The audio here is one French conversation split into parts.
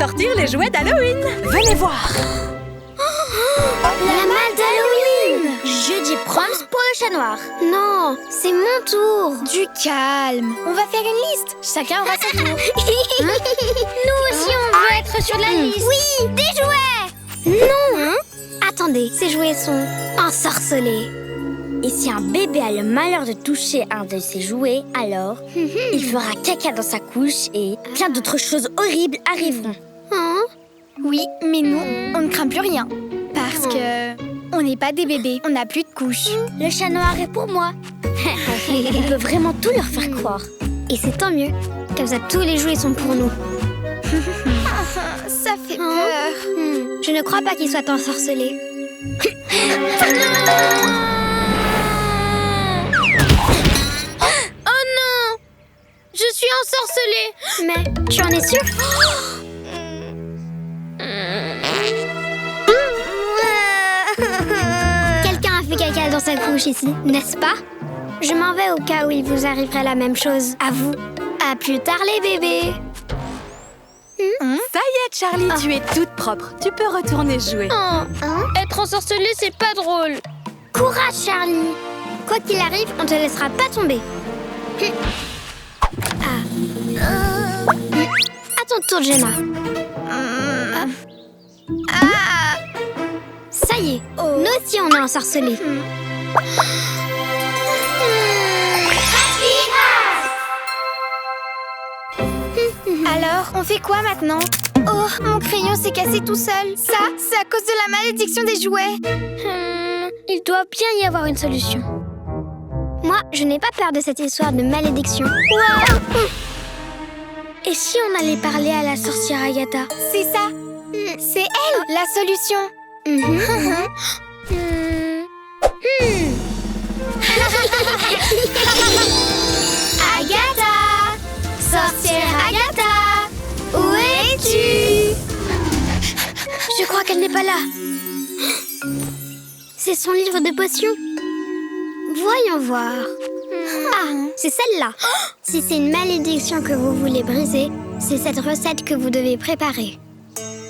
sortir les jouets d'Halloween. Venez voir. La malle d'Halloween! Jeudi proms pour le chat noir. Non, c'est mon tour. Du calme. On va faire une liste. Chacun aura son tour. Nous aussi, on veut être sur la liste. Oui, des jouets. Non. Attendez, ces jouets sont ensorcelés. Et si un bébé a le malheur de toucher un de ces jouets, alors il fera caca dans sa couche et plein d'autres choses horribles arriveront. Oui, mais nous, on ne craint plus rien. Parce que on n'est pas des bébés, on n'a plus de couches. Le chat noir est pour moi. On peut vraiment tout leur faire croire. Et c'est tant mieux. Comme ça, tous les jouets sont pour nous. Ça fait peur. Je ne crois pas qu'ils soient ensorcelés. Oh non! Je suis ensorcelée. Mais tu en es sûre? Quelqu'un a fait caca dans sa couche ici, n'est-ce pas? Je m'en vais au cas où il vous arriverait la même chose. À vous. À plus tard les bébés. Ça y est, Charlie, tu es toute propre. Tu peux retourner jouer. Être ensorcelée, c'est pas drôle. Courage, Charlie. Quoi qu'il arrive, on te laissera pas tomber. À ton tour, Jenna. Ça y est, nous aussi on est ensorcelés. Alors, on fait quoi maintenant? Oh, mon crayon s'est cassé tout seul. Ça, c'est à cause de la malédiction des jouets. Il doit bien y avoir une solution. Moi, je n'ai pas peur de cette histoire de malédiction. Et si on allait parler à la sorcière Agatha? C'est ça. C'est elle, la solution. Agatha! Sorcière Agatha! Où es-tu? Je crois qu'elle n'est pas là. C'est son livre de potions. Voyons voir. C'est celle-là. Si c'est une malédiction que vous voulez briser, c'est cette recette que vous devez préparer.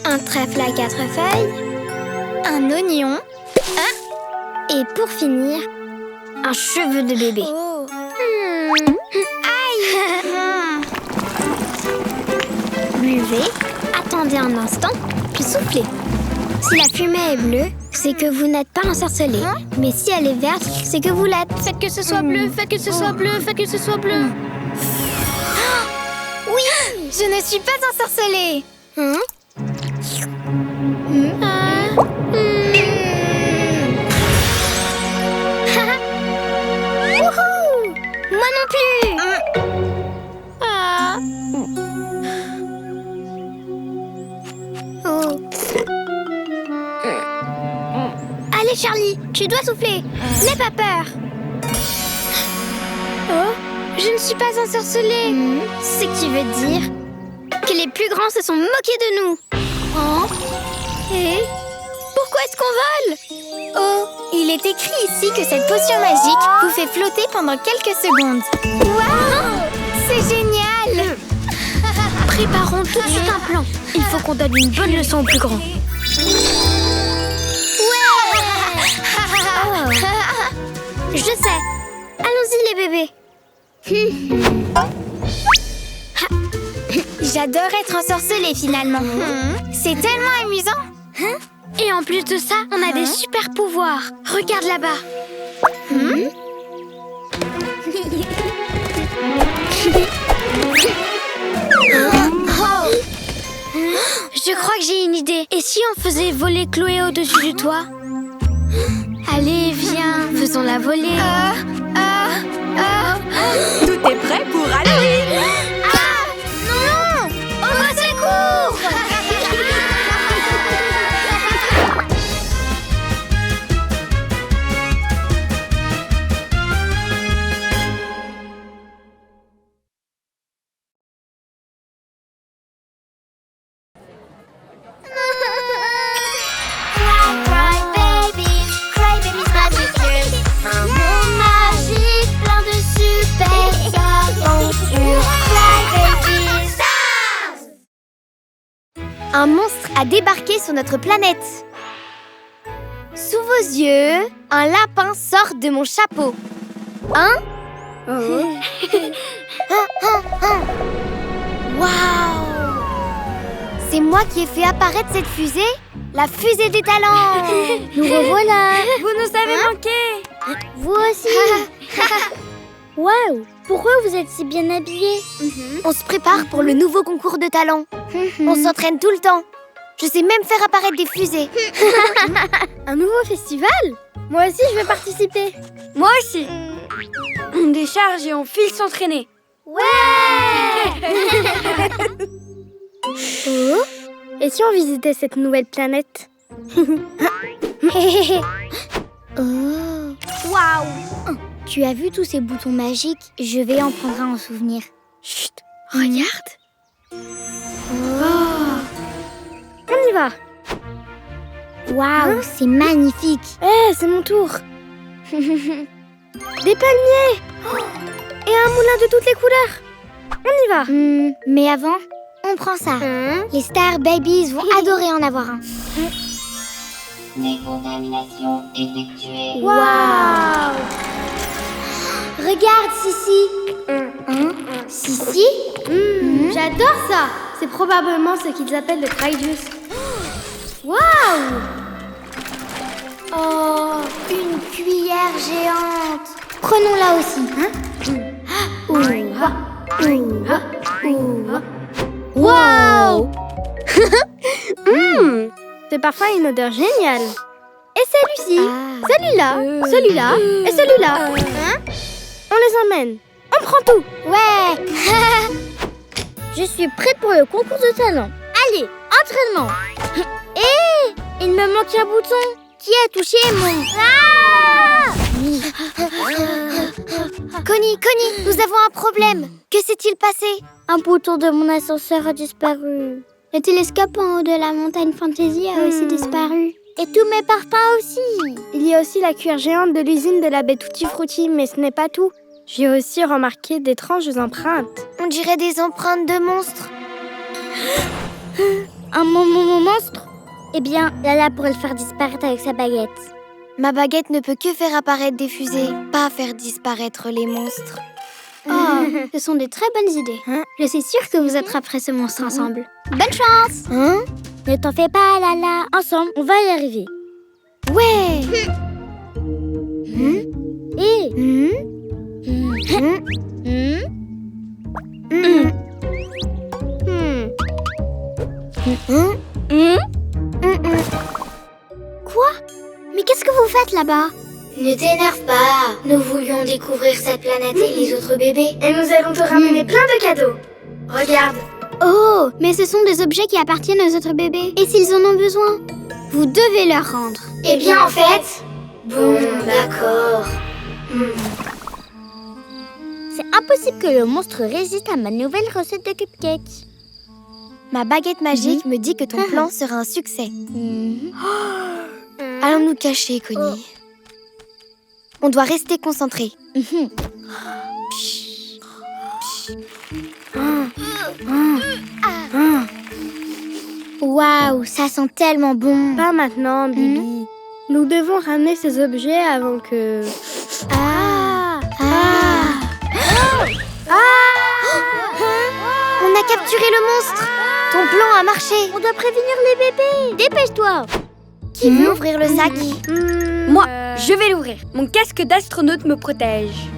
Un trèfle à 4 feuilles. Un oignon. Et pour finir, un cheveu de bébé. Buvez, attendez un instant, puis soufflez. Si la fumée est bleue, c'est que vous n'êtes pas ensorcelé. Mais si elle est verte, c'est que vous l'êtes. Faites que ce soit bleu, faites que ce soit bleu, faites que ce soit bleu. Oui, je ne suis pas ensorcelée. Wouhou! Moi non plus. Allez Charlie, tu dois souffler. N'aie pas peur. Je ne suis pas ensorcelée. Ce qui veut dire que les plus grands se sont moqués de nous. Et pourquoi est-ce qu'on vole? Oh, il est écrit ici que cette potion magique vous fait flotter pendant quelques secondes. Waouh! C'est génial! Préparons tout de suite un plan. Il faut qu'on donne une bonne leçon aux plus grands. Je sais. Allons-y les bébés. J'adore être ensorcelée finalement. C'est tellement amusant. Et en plus de ça, on a des super pouvoirs. Regarde là-bas. Je crois que j'ai une idée. Et si on faisait voler Chloé au-dessus du toit? Allez, viens, faisons-la voler. Tout est prêt pour Halloween. Non! Au secours! Un monde magique plein de super aventures. Un monstre a débarqué sur notre planète. Sous vos yeux, un lapin sort de mon chapeau. Waouh! C'est moi qui ai fait apparaître cette fusée, la fusée des talents. Nous revoilà. Vous nous avez manqué. Vous aussi. Waouh! Pourquoi vous êtes si bien habillés? On se prépare pour le nouveau concours de talents. On s'entraîne tout le temps. Je sais même faire apparaître des fusées. Un nouveau festival? Moi aussi, je vais participer. Moi aussi. On décharge et on file s'entraîner. Ouais! Oh? Et si on visitait cette nouvelle planète? Oh! Waouh! Tu as vu tous ces boutons magiques? Je vais en prendre un en souvenir. Chut, regarde. On y va! Waouh, c'est magnifique! C'est mon tour! Des palmiers! Et un moulin de toutes les couleurs! On y va! Mais avant, on prend ça. Les Star Babies vont adorer en avoir un. Décontamination effectuée. Waouh! Regarde, Sissi! Sissi? J'adore ça! C'est probablement ce qu'ils appellent le Cryjus. Waouh! Oh, une cuillère géante! Prenons-la aussi. Waouh! Ce parfum a une odeur géniale. Et celui-ci, celui-là, celui-là et celui-là. On les emmène. On prend tout. Ouais. Je suis prête pour le concours de talent. Allez, entraînement. Et il me manque un bouton. Qui a touché mon... Connie, nous avons un problème. Que s'est-il passé? Un bouton de mon ascenseur a disparu. Le télescope en haut de la montagne Fantasy a aussi disparu. Et tous mes parfums aussi. Il y a aussi la cuillère géante de l'usine de la baie Tutti Frutti, mais ce n'est pas tout. J'ai aussi remarqué d'étranges empreintes. On dirait des empreintes de monstres. Un monstre? Eh bien, Lala pourrait le faire disparaître avec sa baguette. Ma baguette ne peut que faire apparaître des fusées, pas faire disparaître les monstres. Oh, ce sont des très bonnes idées. Je suis sûre que vous attraperez ce monstre ensemble. Bonne chance! Ne t'en fais pas, Lala. Ensemble, on va y arriver. Ouais! Quoi? Mais qu'est-ce que vous faites là-bas? Ne t'énerve pas. Nous voulions découvrir cette planète et les autres bébés. Et nous allons te ramener plein de cadeaux. Regarde. Oh, mais ce sont des objets qui appartiennent aux autres bébés. Et s'ils en ont besoin, vous devez leur rendre. Eh bien, en fait... Bon, d'accord. C'est impossible que le monstre résiste à ma nouvelle recette de cupcakes. Ma baguette magique me dit que ton plan sera un succès. Allons nous cacher, Connie. On doit rester concentrés. Waouh, ça sent tellement bon. Pas maintenant, Bibi. Nous devons ramener ces objets avant que... On a capturé le monstre. Ton plan a marché. On doit prévenir les bébés. Dépêche-toi. Qui veut ouvrir le sac? Moi, je vais l'ouvrir. Mon casque d'astronaute me protège.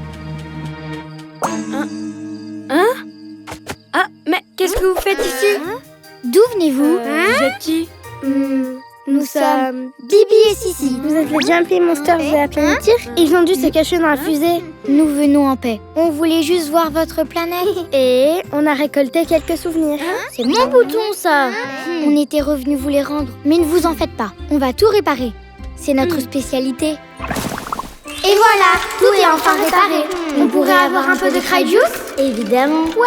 Ah, mais qu'est-ce que vous faites ici? D'où venez-vous? Vous êtes qui? Nous sommes... Bibi et Sissi. Vous êtes les Jumpy Monsters de la planète Tir. Ils ont dû se cacher dans la fusée. Nous venons en paix. On voulait juste voir votre planète. Et on a récolté quelques souvenirs. C'est mon bouton, ça. On était revenus vous les rendre. Mais ne vous en faites pas. On va tout réparer. C'est notre spécialité. Et voilà, tout est enfin réparé. On pourrait avoir un peu de Cryjus? Évidemment. Ouais.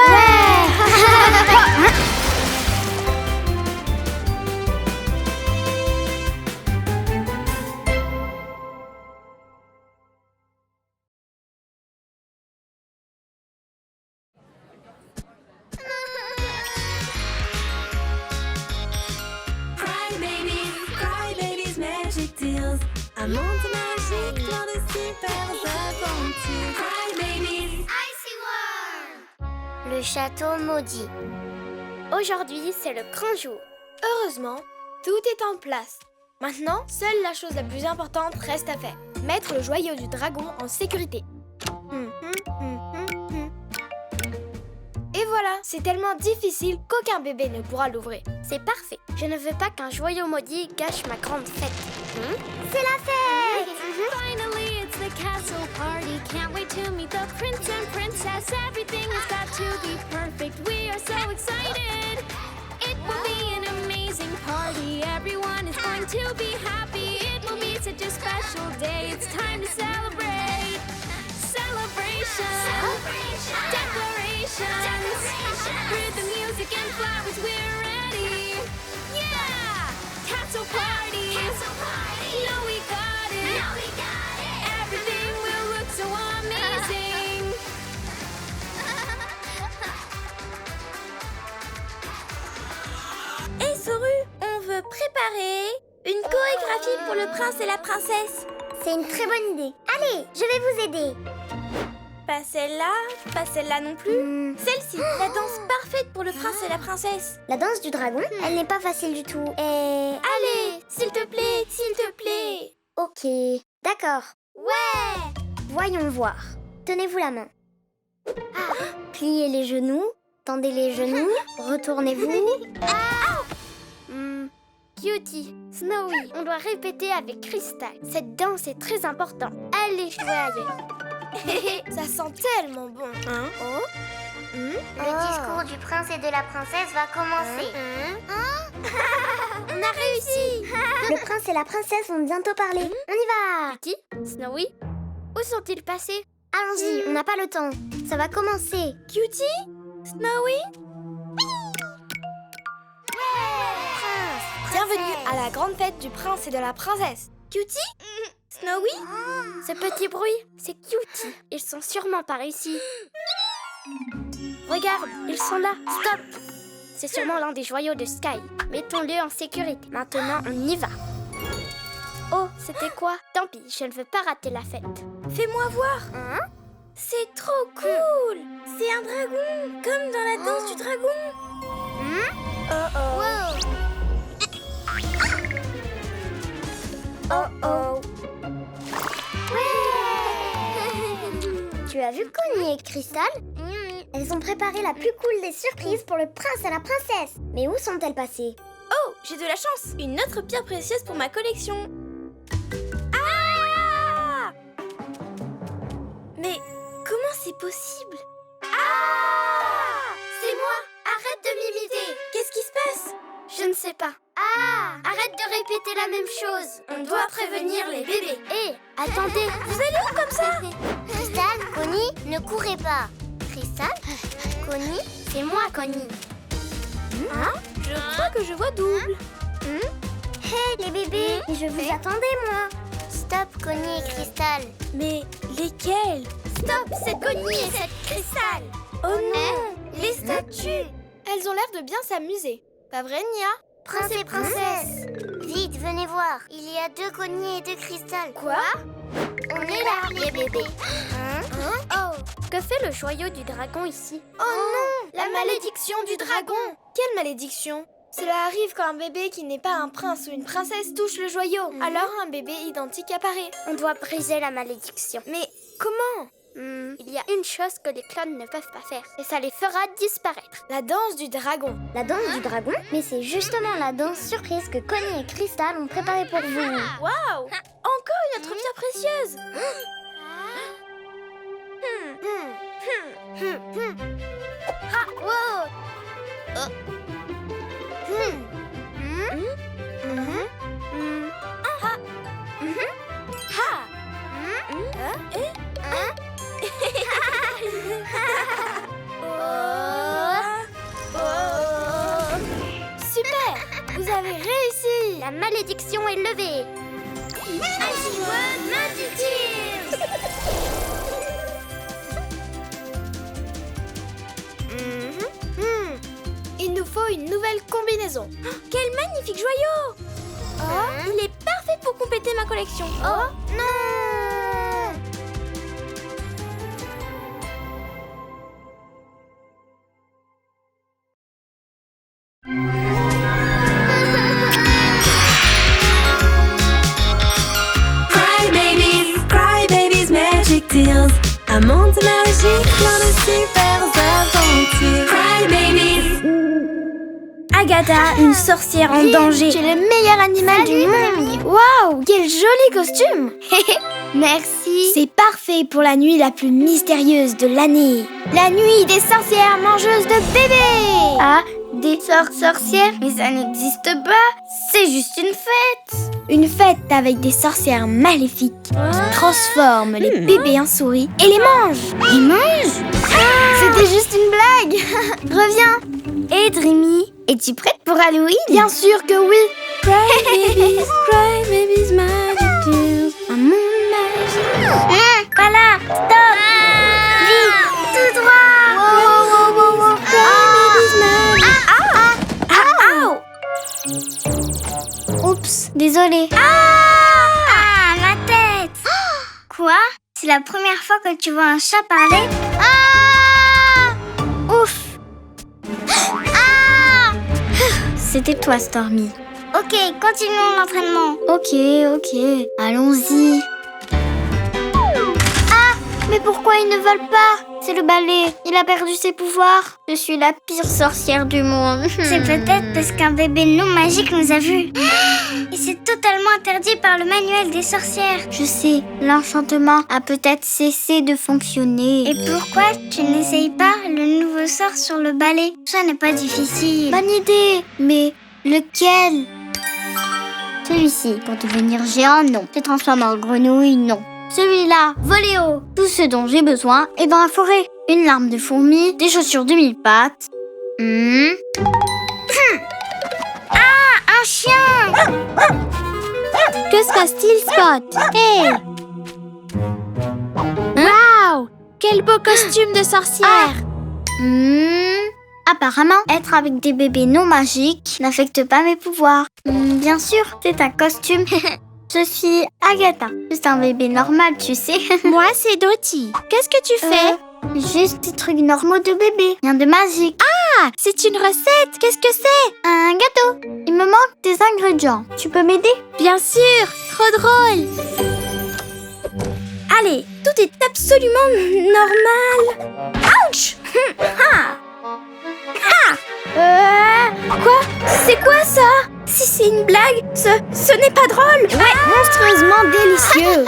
Wheels. Un monde magique, plein de super aventures. Hi babies! Icy World! Le château maudit. Aujourd'hui, c'est le grand jour. Heureusement, tout est en place. Maintenant, seule la chose la plus importante reste à faire. Mettre le joyau du dragon en sécurité. Et voilà, c'est tellement difficile qu'aucun bébé ne pourra l'ouvrir. C'est parfait. Je ne veux pas qu'un joyau maudit gâche ma grande fête. C'est la fête! Finally, it's the castle party. Can't wait to meet the prince and princess. Everything has got to be perfect. We are so excited. It will be an amazing party. Everyone is going to be happy. It will be such a special day. It's time to celebrate. Celebration. Declarations. With the music and flowers, we're ready. Yeah! Castle party. No, we got it. Everything will look so amazing. Et Soru, on veut préparer une chorégraphie pour le prince et la princesse. C'est une très bonne idée. Allez, je vais vous aider. Pas celle-là non plus. Celle-ci, la danse parfaite pour le prince et la princesse. La danse du dragon, elle n'est pas facile du tout. Et... Allez, s'il te plaît. Ok, d'accord. Ouais! Voyons voir. Tenez-vous la main. Pliez les genoux, tendez les genoux, retournez-vous. Cutie, Snowy, on doit répéter avec Crystal. Cette danse est très importante. Allez, joyeux. Ça sent tellement bon. Le discours du prince et de la princesse va commencer. On a réussi. Le prince et la princesse vont bientôt parler. On y va. Cutie, Snowy, où sont-ils passés? Allons-y, on n'a pas le temps. Ça va commencer. Cutie? Snowy? Bienvenue à la grande fête du prince et de la princesse. Cutie? Snowy? Ce petit bruit, c'est Cutie. Ils sont sûrement par ici. Regarde, ils sont là. Stop! C'est sûrement l'un des joyaux de Sky. Mettons-le en sécurité. Maintenant, on y va. Oh, c'était quoi? Tant pis, je ne veux pas rater la fête. Fais-moi voir. C'est trop cool. C'est un dragon, comme dans la danse du dragon. Tu as vu Connie et Crystal? Elles ont préparé la plus cool des surprises pour le prince et la princesse. Mais où sont-elles passées? Oh, j'ai de la chance. Une autre pierre précieuse pour ma collection. Mais comment c'est possible? C'est moi! Arrête de m'imiter! Qu'est-ce qui se passe? Je ne sais pas. Arrête de répéter la même chose. On doit prévenir les bébés. Attendez, vous allez où comme ça? Crystal, Connie, ne courez pas. Crystal, Connie, c'est moi, Connie. Je crois que je vois double. Hé, les bébés, je vous attendais, moi. Stop, Connie et Crystal. Mais lesquels? Stop, c'est Connie et cette Crystal. Oh non, les statues. Elles ont l'air de bien s'amuser. Pas vrai, Nia? Prince et princesse, vite, venez voir. Il y a 2 Connie et 2 Crystal. Quoi? On est là, les bébés. Oh, que fait le joyau du dragon ici? Oh non, la malédiction du dragon. Quelle malédiction? Cela arrive quand un bébé qui n'est pas un prince ou une princesse touche le joyau. Alors un bébé identique apparaît. On doit briser la malédiction. Mais comment? Il y a une chose que les clones ne peuvent pas faire, et ça les fera disparaître. La danse du dragon. La danse du dragon? Mais c'est justement la danse surprise que Connie et Crystal ont préparée pour vous. Waouh! Encore une autre pierre précieuse. Super! Vous avez réussi! La malédiction est levée. Icy World Magic Tears! Il nous faut une nouvelle combinaison. Quel magnifique joyau! Il est parfait pour compléter ma collection. Oh non! Cry babies, magic deals. Un monde magique, plein de super aventures. Cry babies. Agatha, une sorcière en danger. Tu es le meilleur animal du monde. Waouh, quel joli costume. Merci. C'est parfait pour la nuit la plus mystérieuse de l'année. La nuit des sorcières mangeuses de bébés. Ah, des sorcières? Mais ça n'existe pas. C'est juste une fête. Une fête avec des sorcières maléfiques qui transforment les bébés en souris et les mangent. Ils mangent? C'était juste une blague. Reviens. Et Dreamy, es-tu prête pour Halloween? Bien sûr que oui. Cry babies, magic deals. Un monde magique. Voilà, stop. Vite, tout droit. Oups, désolée. Ma tête. Quoi? C'est la première fois que tu vois un chat parler? Ouf. C'était toi, Stormy. Ok, continuons l'entraînement. Ok, allons-y. Mais pourquoi ils ne volent pas? C'est le balai, il a perdu ses pouvoirs. Je suis la pire sorcière du monde. C'est peut-être parce qu'un bébé non magique nous a vus. Et c'est totalement interdit par le manuel des sorcières. Je sais, l'enchantement a peut-être cessé de fonctionner. Et pourquoi tu n'essayes pas le nouveau sort sur le balai? Ça n'est pas difficile. Bonne idée, mais lequel? Celui-ci, pour devenir géant, non. Se transformer en grenouille, non. Celui-là, voler haut. Tout ce dont j'ai besoin est dans la forêt. Une larme de fourmi, des chaussures de 1000 pattes. Un chien! Que se passe-t-il, Spot? Hey! Waouh! Quel beau costume de sorcière! Apparemment, être avec des bébés non magiques n'affecte pas mes pouvoirs. Bien sûr, c'est un costume. Je suis Agatha. Juste un bébé normal, tu sais. Moi, c'est Dottie. Qu'est-ce que tu fais? Juste des trucs normaux de bébé. Rien de magique. Ah, c'est une recette. Qu'est-ce que c'est? Un gâteau. Il me manque des ingrédients. Tu peux m'aider? Bien sûr. Trop drôle. Allez, tout est absolument normal. Ouch! Quoi? C'est quoi ça? Si c'est une blague, ce n'est pas drôle. Monstrueusement délicieux.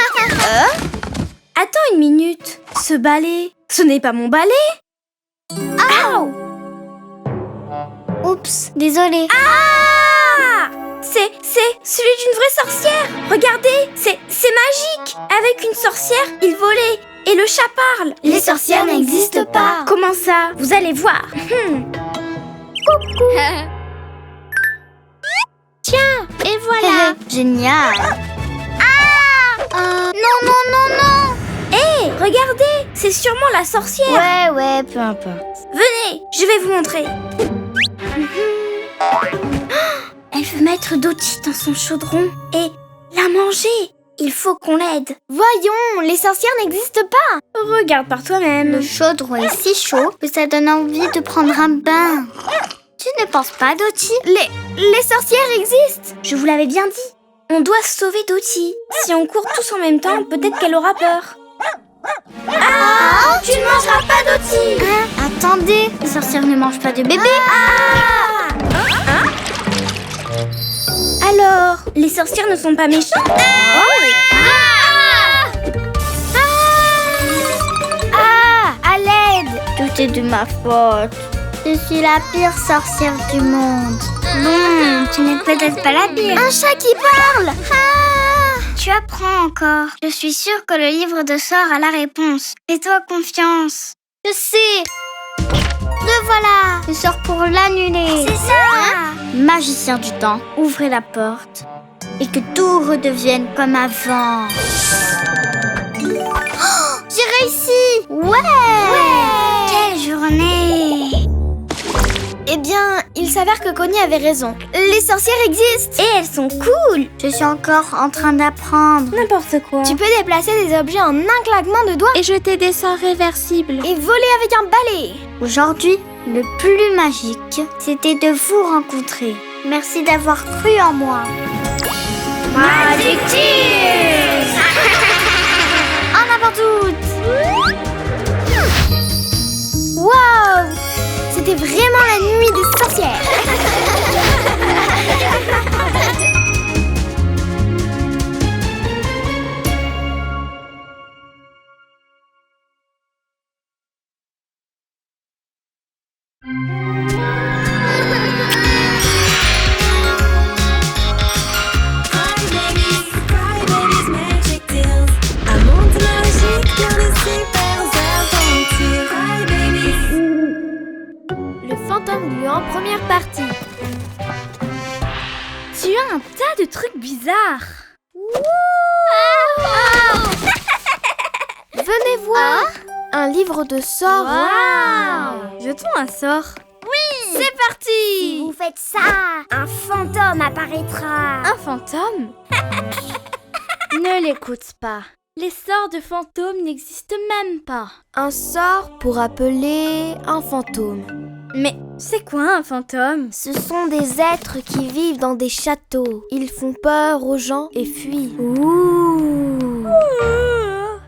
Attends une minute. Ce balai, ce n'est pas mon balai. Oups, désolée. C'est celui d'une vraie sorcière. Regardez, c'est magique. Avec une sorcière, il volait et le chat parle. Les sorcières n'existent pas. Comment ça? Vous allez voir. Coucou. Tiens, et voilà. Génial. Non. Hé, regardez, c'est sûrement la sorcière. Ouais, peu importe. Venez, je vais vous montrer. Elle veut mettre Dottie dans son chaudron et la manger. Il faut qu'on l'aide. Voyons, les sorcières n'existent pas. Regarde par toi-même. Le chaudron est si chaud que ça donne envie de prendre un bain. Tu ne penses pas, Dottie? Les sorcières existent. Je vous l'avais bien dit. On doit sauver Dottie. Si on court tous en même temps, peut-être qu'elle aura peur. Tu ne mangeras pas Dottie. Attendez, les sorcières ne mangent pas de bébés. Alors, les sorcières ne sont pas méchantes? À l'aide! Tout est de ma faute. Je suis la pire sorcière du monde. Bon, tu n'es peut-être pas la pire. Un chat qui parle! Tu apprends encore. Je suis sûre que le livre de sorts a la réponse. Fais-toi confiance. Je sais! Le voilà! Le sort pour l'annuler. C'est ça! Magicien du temps, ouvrez la porte et que tout redevienne comme avant. J'ai réussi! Ouais! Quelle journée! Eh bien, il il s'avère que Connie avait raison. Les sorcières existent. Et elles sont cool. Je suis encore en train d'apprendre. N'importe quoi. Tu peux déplacer des objets en un claquement de doigts Et jeter des sorts réversibles. et voler avec un balai. Aujourd'hui, le plus magique, c'était de vous rencontrer. Merci d'avoir cru en moi. Magic Tears. En avant toutes. Wow, c'était vraiment la nuit des sorcières. Cry Babies Magic Tales. Un monde magique plein de super aventures. Cry Babies. Le fantôme gluant, première partie. Tu as un tas de trucs bizarres. Venez voir. Un livre de sorts. Jetons un sort. C'est parti. Vous faites ça, un fantôme apparaîtra. Un fantôme? Ne l'écoute pas. Les sorts de fantômes n'existent même pas. Un sort pour appeler un fantôme. Mais c'est quoi un fantôme? Ce sont des êtres qui vivent dans des châteaux. Ils font peur aux gens et fuient.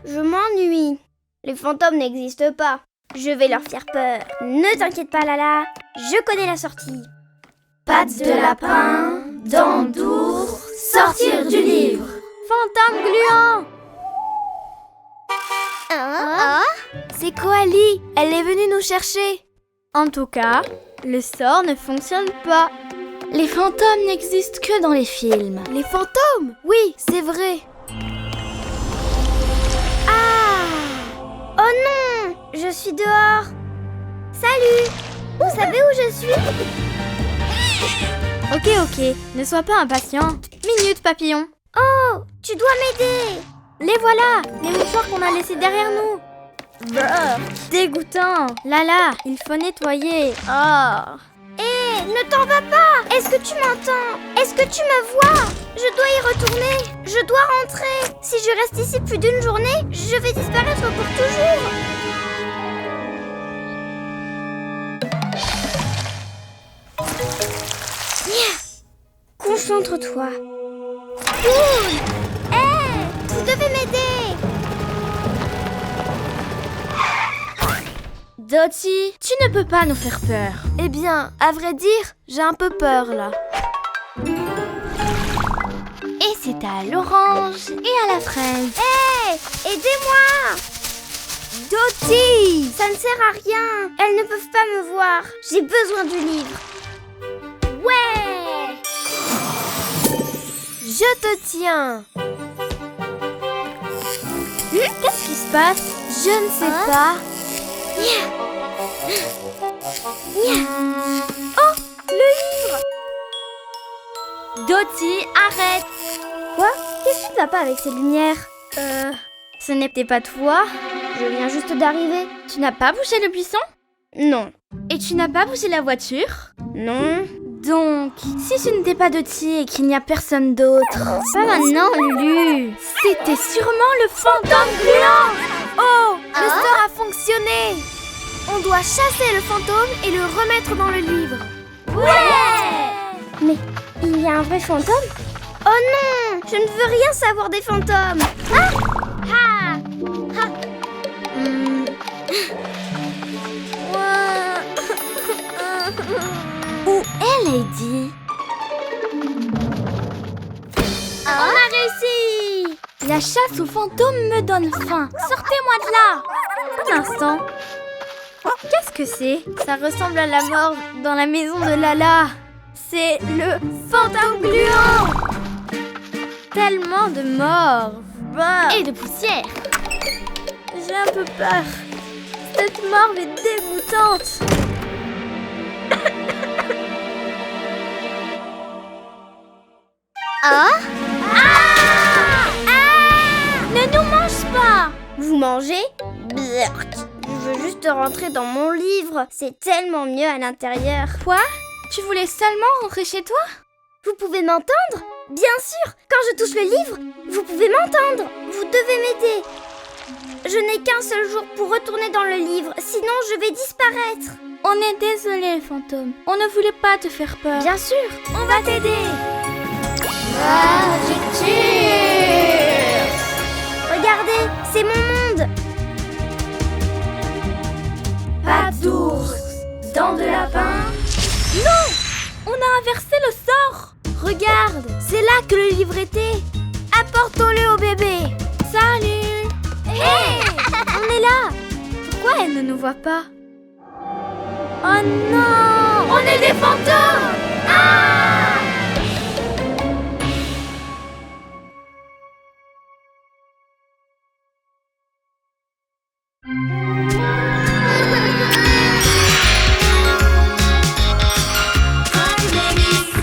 Je m'ennuie. Les fantômes n'existent pas. Je vais leur faire peur. Ne t'inquiète pas, Lala. Je connais la sortie. Pattes de lapin, dents d'ours, sortir du livre. Fantôme gluant! C'est Coali. Elle est venue nous chercher. En tout cas, le sort ne fonctionne pas. Les fantômes n'existent que dans les films. Les fantômes? Oui, c'est vrai. Oh non, je suis dehors. Salut. Vous savez où je suis? Ok, ne sois pas impatient. Minute, papillon. Oh, tu dois m'aider. Les voilà, les mouchoirs qu'on a laissés derrière nous. Brrr, dégoûtant. Lala, il faut nettoyer. Oh. Hé, ne t'en vas pas. Est-ce que tu m'entends? Est-ce que tu me vois? Je dois y retourner. Je dois rentrer. Si je reste ici plus d'une journée, je vais disparaître pour toujours. Concentre-toi. Cool. Hé, vous devez m'aider. Dottie, tu ne peux pas nous faire peur. Eh bien, à vrai dire, j'ai un peu peur là. Et c'est à l'orange et à la fraise. Hé, aidez-moi. Dottie! Ça ne sert à rien. Elles ne peuvent pas me voir. J'ai besoin du livre. Ouais. Je te tiens. Qu'est-ce qui se passe? Je ne sais pas. Oh, le livre! Dottie, arrête! Quoi? Qu'est-ce qui ne va pas avec ces lumières? Ce n'était pas toi? Je viens juste d'arriver. Tu n'as pas bougé le buisson? Non. Et tu n'as pas bougé la voiture? Non. Donc, si ce n'était pas Dottie et qu'il n'y a personne d'autre... Pas maintenant, Lulu! C'était sûrement le fantôme gluant! Oh, le sort a fonctionné. On doit chasser le fantôme et le remettre dans le livre. Mais il y a un vrai fantôme? Oh non! Je ne veux rien savoir des fantômes. Où est Lady? On a réussi! La chasse aux fantômes me donne faim. Sortez-moi de là! Un instant. Qu'est-ce que c'est? Ça ressemble à la mort dans la maison de Lala. C'est le fantôme gluant! Tellement de morts. Bah. Et de poussière. J'ai un peu peur. Cette mort est dégoûtante. Ne nous mange pas! Vous mangez? Blurk. Je veux juste rentrer dans mon livre. C'est tellement mieux à l'intérieur. Quoi? Tu voulais seulement rentrer chez toi? Vous pouvez m'entendre? Bien sûr, quand je touche le livre, vous pouvez m'entendre. Vous devez m'aider. Je n'ai qu'un seul jour pour retourner dans le livre, sinon je vais disparaître. On est désolé, fantôme. On ne voulait pas te faire peur. Bien sûr, on va t'aider. Regardez, c'est mon monde. Pas d'ours, dents de lapin. On a inversé le sort. Regarde, c'est là que le livre était. Apportons-le au bébé. Salut. Hé, on est là. Pourquoi elle ne nous voit pas? Oh non! On est des fantômes.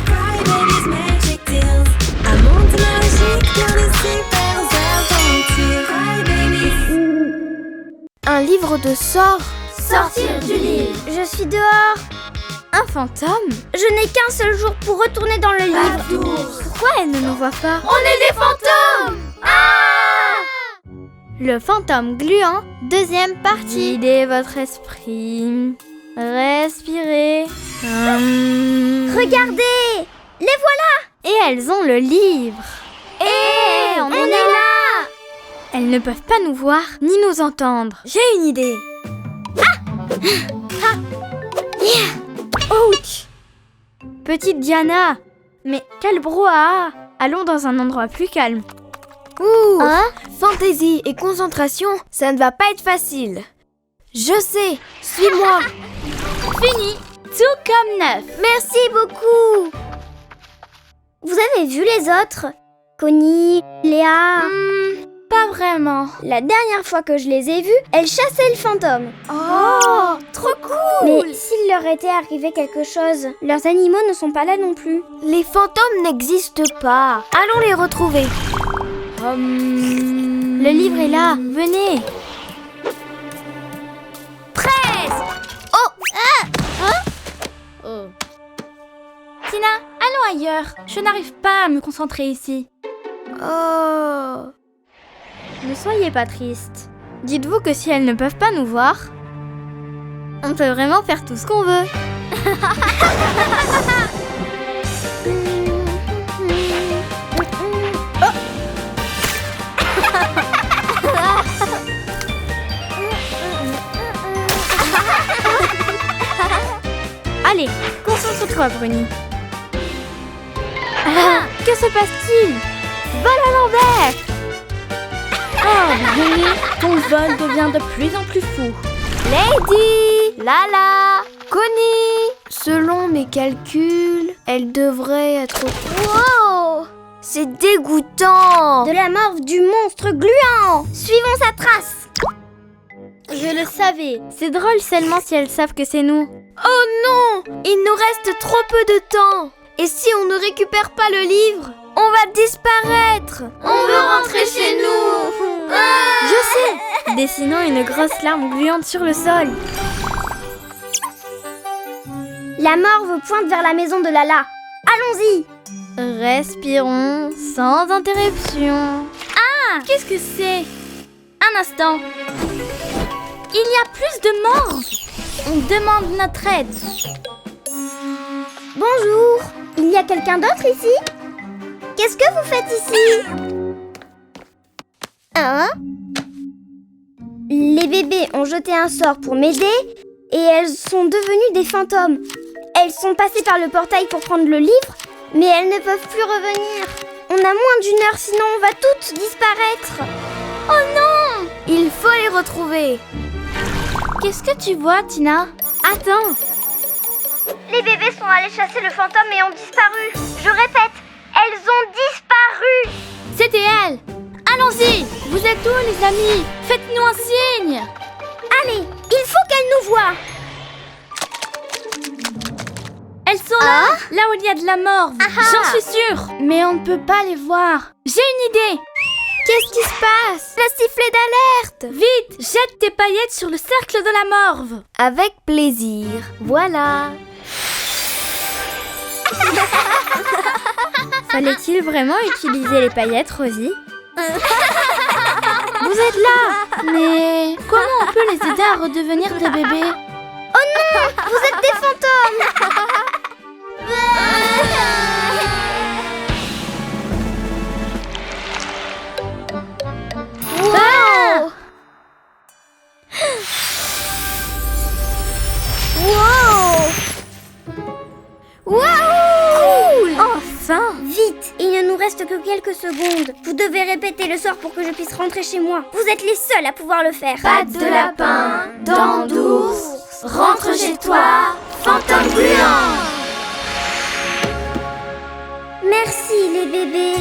Cry Babies Magic Tales. Un monde magique plein de super aventures. Cry Babies. Un livre de sorts. Sortir du livre. Je suis dehors. Un fantôme? Je n'ai qu'un seul jour pour retourner dans le livre. d'ours. Pourquoi elle ne nous voit pas? On est des fantômes. Le fantôme gluant, deuxième partie. Guidez votre esprit. Respirez. Regardez, les voilà. Et elles ont le livre. Et on est là. Elles ne peuvent pas nous voir ni nous entendre. J'ai une idée. Ouch! Petite Diana. Mais quel brouhaha! Allons dans un endroit plus calme. Ouh, fantaisie et concentration, ça ne va pas être facile. Je sais, suis-moi. Fini! Tout comme neuf. Merci beaucoup. Vous avez vu les autres? Connie, Léa. Pas vraiment. La dernière fois que je les ai vus, elles chassaient le fantôme. Oh! Trop cool! Mais s'il leur était arrivé quelque chose, leurs animaux ne sont pas là non plus. Les fantômes n'existent pas. Allons les retrouver. Le livre est là. Venez. Tina, allons ailleurs. Je n'arrive pas à me concentrer ici. Oh. Ne soyez pas triste. Dites-vous que si elles ne peuvent pas nous voir, on peut vraiment faire tout ce qu'on veut. Allez, concentre-toi, Bruni. Que se passe-t-il? Vol à l'envers! Oh, Bruni, ton vol devient de plus en plus fou. Lady, Lala, Connie. Selon mes calculs, elle devrait être... Wow! C'est dégoûtant. De la morve du monstre gluant. Suivons sa trace. Je le savais. C'est drôle seulement si elles savent que c'est nous. Oh non! Il nous reste trop peu de temps. Et si on ne récupère pas le livre, on va disparaître. On veut rentrer chez nous. Je sais! Dessinons une grosse larme gluante sur le sol. La morve pointe vers la maison de Lala. Allons-y. Respirons sans interruption. Ah! Qu'est-ce que c'est? Un instant. Il y a plus de morts. On demande notre aide. Bonjour. Il y a quelqu'un d'autre ici? Qu'est-ce que vous faites ici? Hein? Les bébés ont jeté un sort pour m'aider et elles sont devenues des fantômes. Elles sont passées par le portail pour prendre le livre, mais elles ne peuvent plus revenir. On a moins d'une heure, sinon on va toutes disparaître. Oh non! Il faut les retrouver. Qu'est-ce que tu vois, Tina? Attends. Les bébés sont allés chasser le fantôme et ont disparu. Je répète, elles ont disparu. C'était elle. Allons-y. Vous êtes où, les amis? Faites-nous un signe. Allez, il faut qu'elles nous voient. Elles sont là, là où il y a de la morve. J'en suis sûre. Mais on ne peut pas les voir. J'ai une idée. Qu'est-ce qui se passe? La sifflet d'alerte! Vite, jette tes paillettes sur le cercle de la morve. Avec plaisir. Voilà. Fallait-il vraiment utiliser les paillettes, Rosie? Vous êtes là! Mais comment on peut les aider à redevenir des bébés? Oh non! Vous êtes des fantômes! Wow! Wow! Cool! Enfin! Vite! Il ne nous reste que quelques secondes. Vous devez répéter le sort pour que je puisse rentrer chez moi. Vous êtes les seuls à pouvoir le faire. Pattes de lapin, dents d'ours, rentre chez toi, fantôme gluant. Merci les bébés.